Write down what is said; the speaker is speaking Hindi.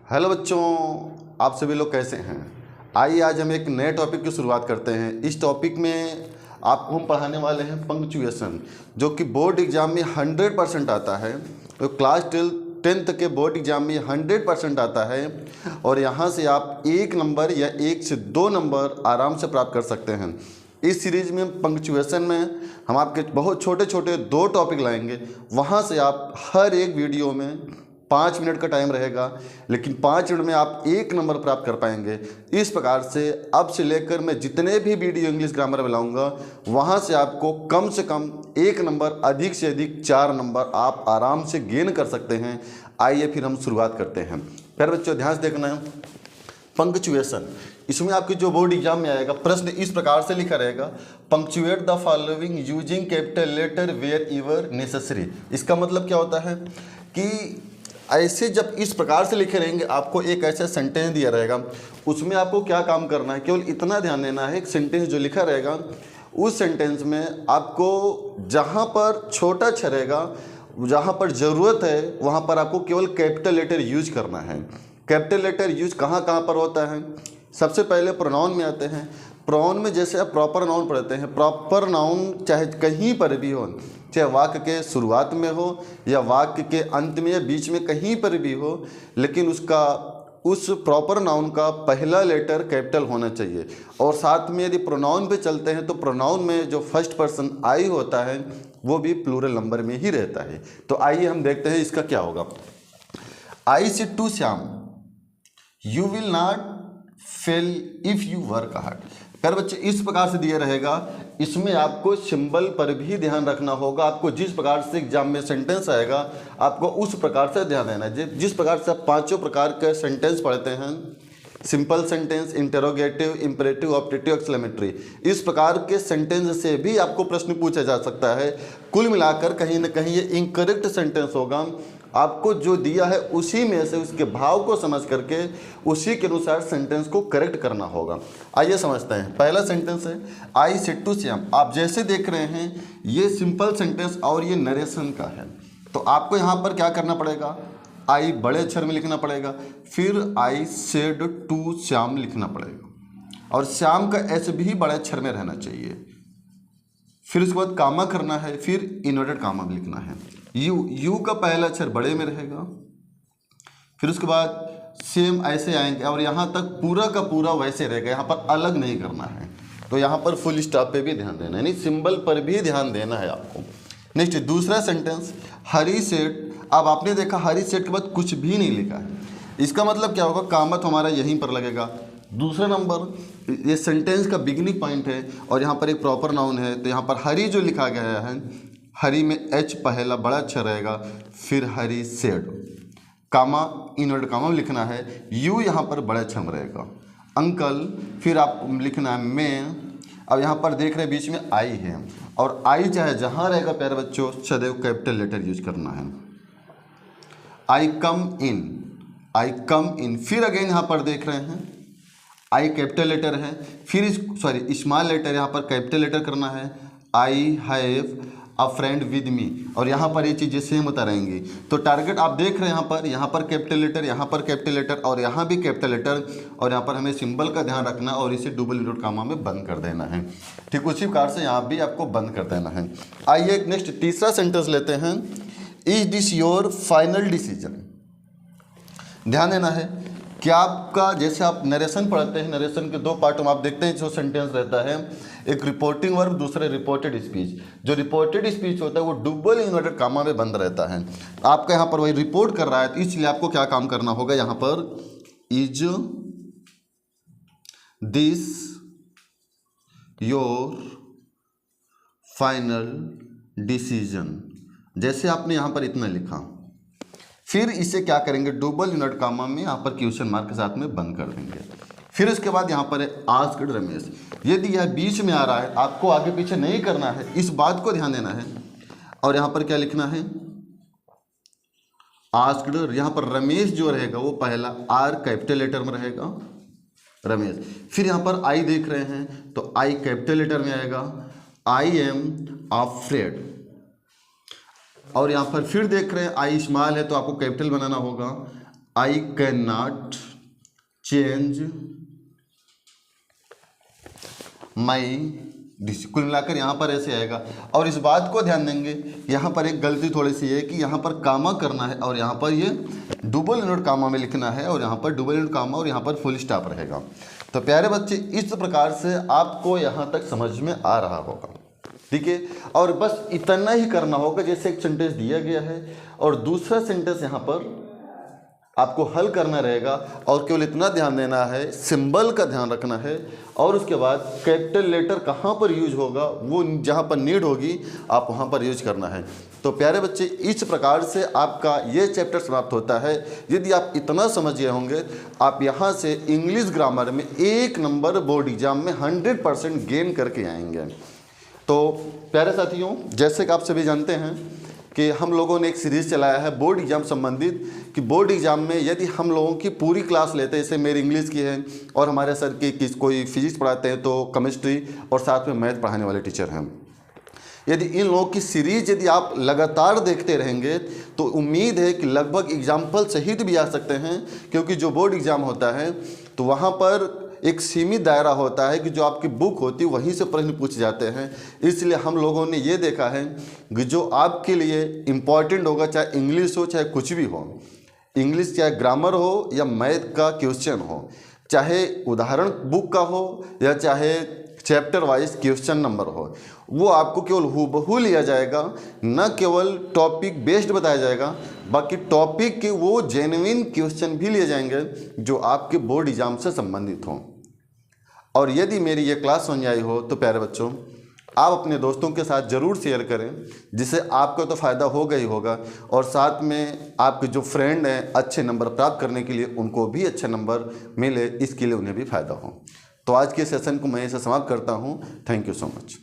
हेलो बच्चों, आप सभी लोग कैसे हैं। आइए आज हम एक नए टॉपिक की शुरुआत करते हैं। इस टॉपिक में आपको हम पढ़ाने वाले हैं पंक्चुएशन, जो कि बोर्ड एग्जाम में 100% आता है। तो क्लास 10th के बोर्ड एग्जाम में 100% आता है और यहाँ से आप 1 नंबर या 1 से 2 नंबर आराम से प्राप्त कर सकते हैं। इस सीरीज में पंक्चुएशन में हम आपके बहुत छोटे छोटे 2 टॉपिक लाएंगे। वहाँ से आप हर एक वीडियो में 5 मिनट का टाइम रहेगा, लेकिन 5 मिनट में आप 1 नंबर प्राप्त कर पाएंगे। इस प्रकार से अब से लेकर मैं जितने भी वीडियो इंग्लिश ग्रामर में लाऊंगा, वहाँ से आपको कम से कम 1 नंबर, अधिक से अधिक 4 नंबर आप आराम से गेन कर सकते हैं। आइए फिर हम शुरुआत करते हैं। प्यारे बच्चों, ध्यान से देखना है पंक्चुएशन। इसमें आपके जो बोर्ड एग्जाम में आएगा, प्रश्न इस प्रकार से लिखा रहेगा, punctuate the following using capital letter wherever necessary. इसका मतलब क्या होता है कि ऐसे जब इस प्रकार से लिखे रहेंगे, आपको एक ऐसा सेंटेंस दिया रहेगा, उसमें आपको क्या काम करना है, केवल इतना ध्यान देना है। एक सेंटेंस जो लिखा रहेगा, उस सेंटेंस में आपको जहाँ पर छोटा अक्षर रहेगा, जहाँ पर ज़रूरत है, वहाँ पर आपको केवल कैपिटल लेटर यूज करना है। कैपिटल लेटर यूज कहाँ कहाँ पर होता है? सबसे पहले प्रोनाउन में आते हैं। प्रोनाउन में जैसे आप प्रॉपर नाउन पढ़ते हैं, प्रॉपर नाउन चाहे कहीं पर भी हो, चाहे वाक्य के शुरुआत में हो या वाक्य के अंत में या बीच में, कहीं पर भी हो, लेकिन उस प्रॉपर नाउन का पहला लेटर कैपिटल होना चाहिए। और साथ में यदि प्रोनाउन पे चलते हैं तो प्रोनाउन में जो फर्स्ट पर्सन आई होता है वो भी प्लूरल नंबर में ही रहता है। तो आइए हम देखते हैं इसका क्या होगा। I say to Shyam, you will not fail if you work hard. प्यारे बच्चे, इस प्रकार से दिया रहेगा। इसमें आपको सिंबल पर भी ध्यान रखना होगा। आपको जिस प्रकार से एग्जाम में सेंटेंस आएगा, आपको उस प्रकार से ध्यान देना है। जिस प्रकार से आप 5 प्रकार के सेंटेंस पढ़ते हैं, simple sentence, interrogative, imperative, optative, exclamatory, इस प्रकार के सेंटेंस से भी आपको प्रश्न पूछा जा सकता है। कुल मिलाकर कहीं ना कहीं ये इनकरेक्ट सेंटेंस होगा। आपको जो दिया है उसी में से उसके भाव को समझ करके उसी के अनुसार सेंटेंस को करेक्ट करना होगा। आइए समझते हैं। पहला सेंटेंस है, आई सेड टू श्याम। आप जैसे देख रहे हैं, ये सिंपल सेंटेंस और ये नरेशन का है। तो आपको यहाँ पर क्या करना पड़ेगा, आई बड़े अक्षर में लिखना पड़ेगा, फिर आई सेड टू श्याम लिखना पड़ेगा, और श्याम का एस भी बड़े अक्षर में रहना चाहिए। फिर उसके बाद कामा करना है, फिर इन्वर्टेड कामा भी लिखना है। यू का पहला अक्षर बड़े में रहेगा, फिर उसके बाद सेम ऐसे आएंगे और यहाँ तक पूरा का पूरा वैसे रहेगा। यहाँ पर अलग नहीं करना है। तो यहाँ पर फुल स्टॉप पे भी ध्यान देना है, नहीं सिंबल पर भी ध्यान देना है आपको। नेक्स्ट दूसरा सेंटेंस, हरी सेट। अब आपने देखा हरी सेट के बाद कुछ भी नहीं लिखा है। इसका मतलब क्या होगा, कामा तो हमारा यहीं पर लगेगा। दूसरा नंबर, ये सेंटेंस का बिगिनिंग पॉइंट है और यहाँ पर एक प्रॉपर नाउन है, तो यहाँ पर हरी जो लिखा गया है, हरी में एच पहला बड़ा अक्षर रहेगा, फिर हरी सेड, कामा इनवर्टेड कामा में लिखना है। यू यहाँ पर बड़ा अक्षर में रहेगा। अंकल, फिर आप लिखना है मैं। अब यहाँ पर देख रहे हैं बीच में आई है, और आई चाहे जहाँ रहेगा प्यारे बच्चों, सदैव कैपिटल लेटर यूज करना है। आई कम इन, आई कम इन। फिर अगेन यहाँ पर देख रहे हैं आई कैपिटल लेटर है, फिर स्मॉल लेटर यहाँ पर कैपिटल लेटर करना है। I have a friend with me, और यहाँ पर ये चीज़ें सेम होता रहेंगी। तो टारगेट आप देख रहे हैं, यहाँ पर कैपिटल लेटर, यहाँ पर कैपिटल लेटर, और यहाँ भी कैपिटल लेटर, और यहाँ पर हमें सिंबल का ध्यान रखना और इसे डबल इनवर्टेड कामा में बंद कर देना है। ठीक उसी प्रकार से यहाँ भी आपको बंद कर देना है। आइए नेक्स्ट तीसरा सेंटेंस लेते हैं, is this your final decision. ध्यान देना है कि आपका, जैसे आप नरेशन पढ़ते हैं, नरेशन के 2 पार्ट में आप देखते हैं जो सेंटेंस रहता है, एक रिपोर्टिंग वर्ब, दूसरा रिपोर्टेड स्पीच। जो रिपोर्टेड स्पीच होता है वो डबल इन्वर्टेड कामा में बंद रहता है। आपका यहाँ पर वही रिपोर्ट कर रहा है, तो इसलिए आपको क्या काम करना होगा, यहाँ पर is this your final decision. जैसे आपने यहाँ पर इतना लिखा, फिर इसे क्या करेंगे, डबल इन्वर्टेड कामा में यहाँ पर क्वेश्चन मार्क के साथ में बंद कर देंगे। फिर उसके बाद यहाँ पर है आस्क्ड रमेश। यदि यह बीच में आ रहा है, आपको आगे पीछे नहीं करना है, इस बात को ध्यान देना है। और यहाँ पर क्या लिखना है, आस्क्ड। यहाँ पर रमेश जो रहेगा वो पहला आर कैपिटल लेटर में रहेगा, रमेश। फिर यहाँ पर आई देख रहे हैं, तो आई कैपिटल लेटर में आएगा, आई एम अफ्रेड। और यहाँ पर फिर देख रहे हैं आई स्मॉल है, तो आपको कैपिटल बनाना होगा, I can not change my decision. कुल मिलाकर यहाँ पर ऐसे आएगा। और इस बात को ध्यान देंगे, यहाँ पर एक गलती थोड़ी सी है कि यहाँ पर कामा करना है और यहाँ पर ये डबल इनवर्ट कामा में लिखना है और यहाँ पर डबल इनवर्ट कामा और यहाँ पर फुल स्टॉप रहेगा। तो प्यारे बच्चे, इस प्रकार से आपको यहाँ तक समझ में आ रहा होगा, ठीक है। और बस इतना ही करना होगा, जैसे एक सेंटेंस दिया गया है और दूसरा सेंटेंस यहाँ पर आपको हल करना रहेगा और केवल इतना ध्यान देना है, सिंबल का ध्यान रखना है और उसके बाद कैपिटल लेटर कहाँ पर यूज होगा, वो जहाँ पर नीड होगी आप वहाँ पर यूज करना है। तो प्यारे बच्चे, इस प्रकार से आपका ये चैप्टर समाप्त होता है। यदि आप इतना समझ गए होंगे, आप यहाँ से इंग्लिश ग्रामर में 1 नंबर बोर्ड एग्जाम में 100% गेन करके आएंगे। तो प्यारे साथियों, जैसे कि आप सभी जानते हैं कि हम लोगों ने एक सीरीज़ चलाया है बोर्ड एग्जाम संबंधित, कि बोर्ड एग्जाम में यदि हम लोगों की पूरी क्लास लेते हैं, जैसे मेरी इंग्लिश की है और हमारे सर की कोई फिजिक्स पढ़ाते हैं तो केमिस्ट्री और साथ में मैथ पढ़ाने वाले टीचर हैं, यदि इन लोगों की सीरीज यदि आप लगातार देखते रहेंगे तो उम्मीद है कि लगभग एग्जाम्पल सहित भी आ सकते हैं। क्योंकि जो बोर्ड एग्ज़ाम होता है तो वहाँ पर एक सीमित दायरा होता है कि जो आपकी बुक होती है वहीं से प्रश्न पूछे जाते हैं। इसलिए हम लोगों ने ये देखा है कि जो आपके लिए इम्पॉर्टेंट होगा, चाहे इंग्लिश हो चाहे कुछ भी हो, इंग्लिश चाहे ग्रामर हो या मैथ का क्वेश्चन हो, चाहे उदाहरण बुक का हो या चाहे चैप्टर वाइज क्वेश्चन नंबर हो, वो आपको केवल हूबहू लिया जाएगा, न केवल टॉपिक बेस्ड बताया जाएगा, बाकी टॉपिक के वो जेन्युइन क्वेश्चन भी लिए जाएंगे जो आपके बोर्ड एग्जाम से संबंधित हों। और यदि मेरी ये क्लास समझ आई हो तो प्यारे बच्चों, आप अपने दोस्तों के साथ ज़रूर शेयर करें, जिससे आपको तो फ़ायदा होगा ही होगा और साथ में आपके जो फ्रेंड हैं अच्छे नंबर प्राप्त करने के लिए उनको भी अच्छे नंबर मिले, इसके लिए उन्हें भी फ़ायदा हो। तो आज के सेशन को मैं इसे समाप्त करता हूँ। Thank you so much.